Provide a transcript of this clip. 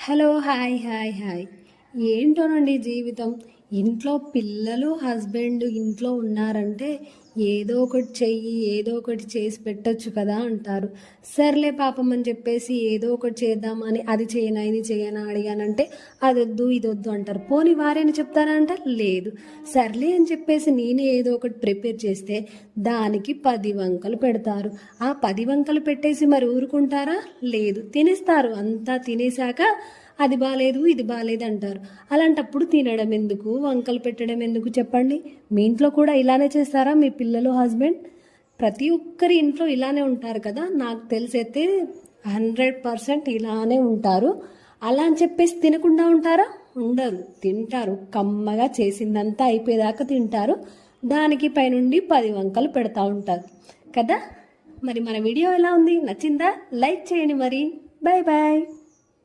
Hello hi hi hi. ఏంటోనండి జీవితం. ఇంట్లో పిల్లలు హస్బెండ్ ఇంట్లో ఉన్నారంటే ఏదో ఒకటి చెయ్యి, ఏదో ఒకటి చేసి పెట్టచ్చు కదా అంటారు. సర్లే పాపం అని చెప్పేసి ఏదో ఒకటి చేద్దామని అది చేయనా ఇది చేయనా అడిగానంటే అదొద్దు ఇదొద్దు అంటారు. పోనీ వారేని చెప్తారా అంటే లేదు. సర్లే అని చెప్పేసి నేనే ఏదో ఒకటి ప్రిపేర్ చేస్తే దానికి 10 వంకలు పెడతారు. ఆ 10 వంకలు పెట్టేసి మరి ఊరుకుంటారా? లేదు, తినేస్తారు. అంతా తినేశాక అది బాలేదు ఇది బాలేదు అంటారు. అలాంటప్పుడు తినడం ఎందుకు, వంకలు పెట్టడం ఎందుకు చెప్పండి. మీ ఇంట్లో కూడా ఇలానే చేస్తారా మీ పిల్లలు హస్బెండ్? ప్రతి ఒక్కరి ఇంట్లో ఇలానే ఉంటారు కదా. నాకు తెలిసైతే 100% ఇలానే ఉంటారు. అలా అని చెప్పేసి తినకుండా ఉంటారా? ఉండరు, తింటారు. కమ్మగా చేసిందంతా అయిపోయేదాకా తింటారు. దానికి పైనుండి 10 వంకలు పెడతా ఉంటారు కదా. మరి మన వీడియో ఎలా ఉంది, నచ్చిందా? లైక్ చేయండి మరి. Bye bye.